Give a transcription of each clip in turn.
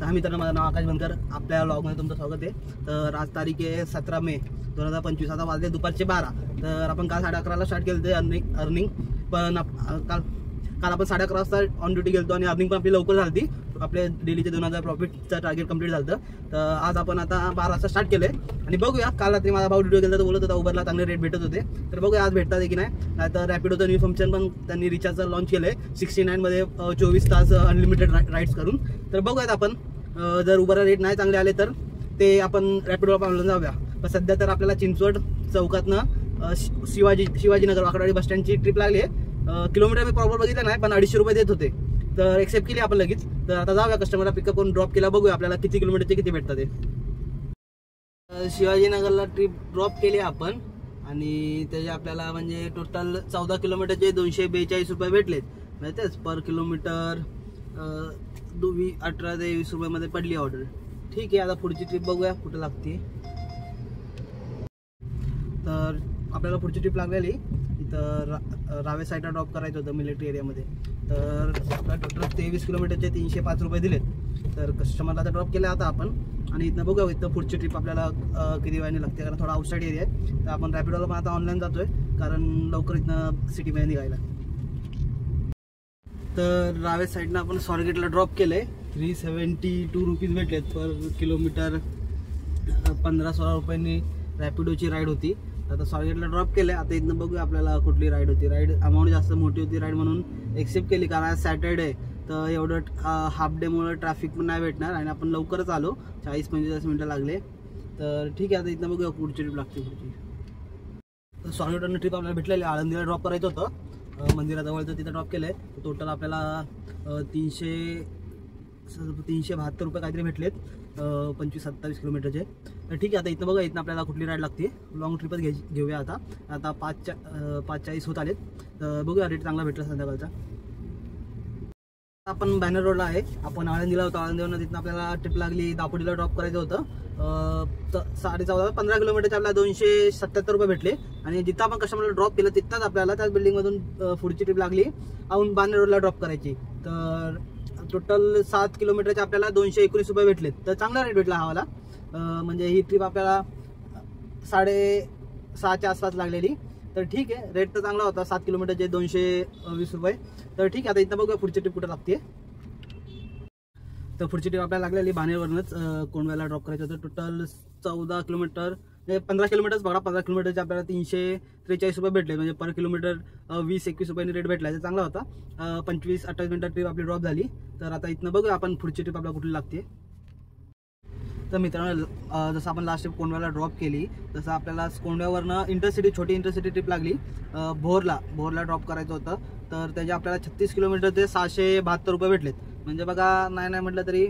तर मित्रांनो, माझं नाव आकाश बनकर, आपल्या व्लॉगमध्ये तुमचं स्वागत आहे। तर आज तारीख आहे 17 मे 2025, आता वाजले दुपारचे 12। तर आपण काल 11:30ला स्टार्ट केलं ते अर्निंग, पण काल आपण 11:30 वाजता ऑन ड्युटी गेलो आणि अर्निंग पण आपली लवकर झाली। आपले डेलीचे 2000 प्रॉफिटचं टार्गेट कंप्लीट झालं। तर आज आपण आता 12 वाजता स्टार्ट केले आणि बघूया। काल रात्री माझा भाऊ ड्युटी गेला तर बोलत होता उबरला चांगले रेट भेटत होते, तर बघूया आज भेटतात की नाही। तर रॅपिडोचं न्यू फंक्शन पण त्यांनी रिचार्ज लॉन्च केलं आहे 69 मध्ये 24 तास अनलिमिटेड राईड्स करून। तर बघूयात आपण, जर उबरला रेट नाही चांगले आले तर ते आपण रॅपिडोला पाहून जाऊया। पण सध्या तर आपल्याला चिंचवड चौकातनं शिवाजीनगर वाकडावाडी बस स्टँडची ट्रिप लागली आहे। किलोमीटर मी प्रॉपर बघितलं नाही, पण 250 रुपये देत होते, तर एक्सेप्ट केली आपण लगेच। तर आता जाऊया कस्टमरला पिकअप करून ड्रॉप केला, बघूया आपल्याला किती किलोमीटरचे किती भेटतात ते। शिवाजीनगरला ट्रिप ड्रॉप केली आपण आणि त्याचे आपल्याला म्हणजे टोटल 14 किलोमीटरचे 242 रुपये भेटलेत, माहितीच पर किलोमीटर 18 ते 20 रुपयामध्ये पडली ऑर्डर। ठीक आहे, आता पुढची ट्रिप बघूया कुठं लागते। तर आपल्याला पुढची ट्रिप लागलेली इथं रावे साईडला ड्रॉप करायचं होतं मिलिटरी एरियामध्ये। तर आपल्याला टोटल 23 किलोमीटरचे 305 रुपये दिलेत। तर कस्टमरला आता ड्रॉप केलं आता आपण, आणि इथं बघूया इथं पुढची ट्रिप आपल्याला किती वेळाने लागते, कारण थोडा आउटसाईड एरिया आहे। तर आपण रॅपिडोला पण आता ऑनलाईन जातोय, कारण लवकर इथनं सिटीमध्ये निघायला। तर रावे साईडनं आपण स्वारगेटला ड्रॉप केलं आहे, 372 रुपीज भेटलेत पर किलोमीटर। 15-16 रुपयांनी रॅपिडोची राईड होती। आता स्वारगेटला ड्रॉप केलं आहे, आता इथनं बघूया आपल्याला कुठली राईड होती। राईड अमाऊंट जास्त मोठी होती राईड, म्हणून एक्सेप्ट केली, कारण आज सॅटर्डे तर एवढं हाफ डेमुळे ट्रॅफिक पण नाही भेटणार आणि आपण लवकरच आलो, 40-45 मिनटं लागले। तर ठीक आहे, आता इथनं बघूया पुढची ट्रिप लागते पुढची। तर स्वारगेटवरून ट्रिप आपल्याला भेटलेली, आळंदीला ड्रॉप करायचं होतं मंदिराजवळचं, तिथं ड्रॉप केलं आहे। टोटल आपल्याला 372 रुपये काहीतरी भेटलेत 25-27 किलोमीटरचे। तर ठीक आहे, आता इथं बघा इथनं आपल्याला कुठली राईड लागते, लॉंग ट्रिपच घेऊया आता 5:40 होत आलेत। तर बघूया रेट चांगला भेटला संध्याकाळचा। आपण बॅनर रोडला आहे, आपण आळंदीला होतो, आळंदीवरून तिथनं आपल्याला ट्रिप लागली दापोलीला ड्रॉप करायचं होतं। 15 किलोमीटरचे आपल्याला 277 रुपये भेटले, आणि जिथं आपण कस्टमरला ड्रॉप केलं तिथंच आपल्याला त्याच बिल्डिंगमधून पुढची ट्रिप लागली औंध बॅनर रोडला ड्रॉप करायची। तर टोटल 7 किलोमीटरचे आपल्याला 219 रुपये भेटलेत, तर चांगला रेट भेटला हवाला। म्हणजे ही ट्रिप आपल्याला 6:30च्या आसपास लागलेली। तर ठीक आहे, रेट तर चांगला होता, 7 किलोमीटरचे 220 रुपये। तर ठीक आहे, आता इथं बघूया पुढची ट्रिप कुठं लागते। तर पुढची ट्रिप आपल्याला लागलेली बाणेरवरूनच कोंडव्याला ड्रॉप करायचं होतं। टोटल 14 किलोमीटर म्हणजे 15 किलोमीटर्स बघा, 15 किलोमीटरचे आपल्याला 343 रुपये भेटले, म्हणजे पर किलोमीटर 20-21 रुपयांनी रेट भेटला, ते चांगला होता। 25-28 मिनिटात ट्रिप आपली ड्रॉप झाली। तर आता इथनं बघूया आपण पुढची ट्रिप आपल्याला कुठली लागते। तर मित्रांनो, जसं आपण लास्ट ट्रिप कोंडव्याला ड्रॉप केली, तसं आपल्याला कोंडव्यावरनं छोटी इंटरसिटी ट्रिप लागली भोरला ड्रॉप करायचं होतं। तर त्याचे आपल्याला 36 किलोमीटरचे 672 रुपये भेटलेत, म्हणजे बघा नाही म्हटलं तरी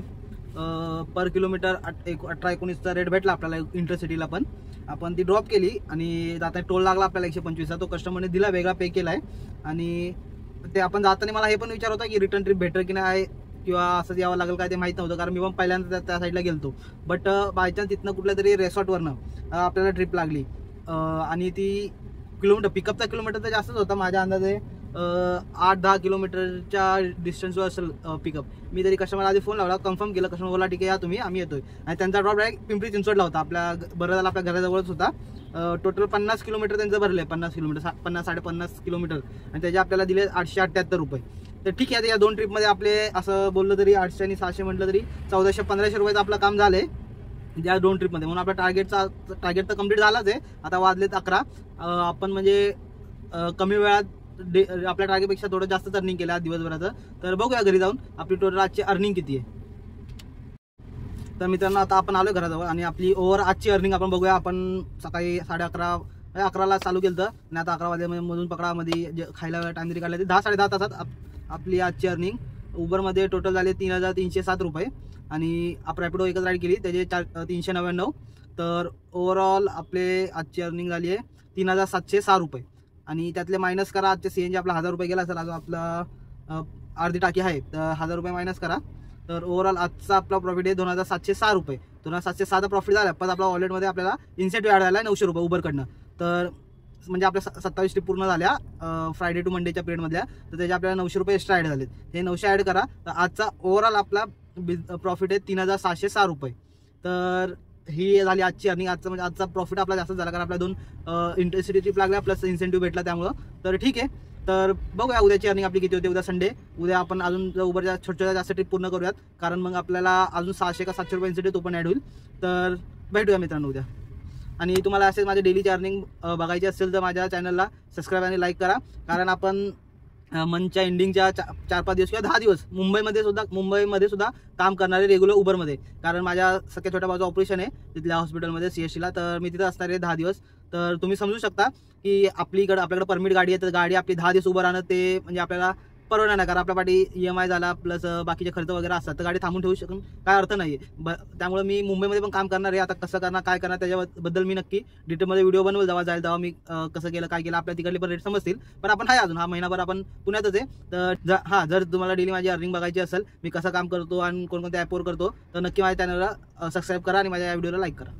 पर किलोमीटर 18-19चा रेट भेटला आपल्याला इंटरसिटीला। पण आपण ती ड्रॉप केली आणि जाताना टोल लागला आपल्याला 125चा, तो कस्टमरने दिला, वेगळा पे केला आहे। आणि ते आपण जाताना मला हे पण विचार होता की रिटर्न ट्रिप भेटेल की नाही, किंवा असंच यावं लागेल काय ते माहीत नव्हतं, कारण मी पण पहिल्यांदा त्या साईडला गेलतो। बट बाय चान्स तिथनं कुठल्या तरी रिसॉर्टवरनं आपल्याला ट्रिप लागली, आणि ती किलोमीटर पिकअपचा किलोमीटर तर जास्तच होता, माझ्या अंदाजे 8-10 किलोमीटरच्या डिस्टन्सवर असेल पिकअप। मी तरी कस्टमरला आधी फोन लावला, कन्फर्म केलं, कस्टमर बोला ठीक आहे या तुम्ही, आम्ही येतोय। आणि त्यांचा ड्रॉप डायरेक्ट पिंपरी चिंचवडला होता, बरं झालं आपल्या घराजवळच होता। टोटल 50 किलोमीटर त्यांचं भरले, 50 किलोमीटर 50-50.5 किलोमीटर, आणि त्याचे आपल्याला दिले 878 रुपये। तर ठीक आहे, या 2 ट्रिपमध्ये आपले असं बोललं तरी 800 आणि 600 म्हटलं तरी 1400-1500 रुपयाचं आपलं काम झालंय या 2 ट्रिपमध्ये। म्हणून आपल्या टार्गेट तर कम्प्लीट झालाच आहे। आता वाजलेत 11, आपण म्हणजे कमी वेळात आपल्या टार्गेटपेक्षा थोडं जास्त अर्निंग केलं दिवसभराचं। तर बघूया घरी जाऊन आपली टोटल आजची अर्निंग किती आहे। तर मित्रांनो, आता आपण आलोय घराजवळ आणि आपली ओव्हर आजची अर्निंग आपण बघूया। आपण सकाळी 11:30ला चालू केलं होतं, आणि आता 11 वाजेमधून पकडामध्ये खायला टाइम तरी काढला, 10-10.5 तासात आपली आजची अर्निंग उबरमध्ये टोटल झाले 3,307 रुपये, आणि आपण रॅपिडो एकच राईड केली त्याचे 399। तर ओव्हरऑल आपले आजची अर्निंग झाली आहे 3,706 रुपये, आणि त्यातले मायनस करा आजचे CNG आपला 1000 रुपये गेला असेल, आज आपला अर्धी टाकी आहे, तर 1000 रुपये मायनस करा। तर ओव्हरऑल आजचा आपला प्रॉफिट आहे 2,706 रुपये। 2,706 प्रॉफिट झाला, पण आपला वॉलेटमध्ये आपल्याला इन्सेंटिव्ह ॲड झाला आहे 900 रुपये उबरकडनं। तर म्हणजे आपल्या 27 ट्रिप पूर्ण झाल्या फ्रायडे टू मंडेच्या पिरियडमधल्या, तर त्याचे आपल्याला 900 रुपये एक्स्ट्रा ॲड झालेत। हे 900 ॲड करा, तर आजचा ओव्हरऑल आपला प्रॉफिट आहे 3606 रुपये. तर ही झाली आजची अर्निंग. आजचा प्रॉफिट आपला जास्त झाला कारण आपल्या 2 इंटरसिटी ट्रिप लागल्या प्लस इन्सेंटिव्ह भेटला त्यामुळं. तर ठीक आहे, तर बघूया उद्याची अर्निंग आपली किती होते. उद्या संडे, उद्या आपण अजून उबरच्या छोट्या जास्त ट्रिप पूर्ण करूयात कारण मग आपल्याला अजून 600 का 700 रुपये इन्सेंटिव्ह तो पण ॲड होईल. तर भेटूया मित्रांनो उद्या. आणि तुम्हाला असेच माझे डेलीची अर्निंग बघायची असेल तर माझ्या चॅनलला सबस्क्राईब आणि लाईक करा कारण आपण मंथच्या एंडिंगच्या 4-5 दिवस किंवा 10 दिवस मुंबईमध्ये सुद्धा काम करणारे रेग्युलर उबरमध्ये, कारण माझ्या सगळ्या छोट्या भावाचं ऑपरेशन आहे तिथल्या हॉस्पिटलमध्ये CSCला. तर मी तिथे असणार आहे 10 दिवस. तर तुम्ही समजू शकता की आपल्याकडे परमिट गाडी आहे, तर गाडी आपली 10 दिवस उभं राहणं ते म्हणजे आपल्याला परवडणार नाही कारण आपल्या पाठी EMI झाला प्लस बाकीचे खर्च वगैरे असतात. तर गाडी थांबून ठेवू शकून काय अर्थ नाही आहे. त्यामुळे मी मुंबईमध्ये पण काम करणार आहे. आता कसं करणार काय करणार त्याच्याबद्दल मी नक्की डिटेलमध्ये व्हिडिओ बनवेल जेव्हा जाईल तेव्हा मी कसं केलं काय केलं आपल्या तिकडले पण रेट समजतील. पण आपण आहे अजून हा महिनाभर आपण पुण्यातच आहे. तर जर तुम्हाला डेली माझी अर्निंग बघायची असेल, मी कसं काम करतो आणि कोणकोणत्या ॲपवर करतो, तर नक्की माझ्या चॅनलला सबस्क्राईब करा आणि माझ्या या व्हिडिओला लाईक करा.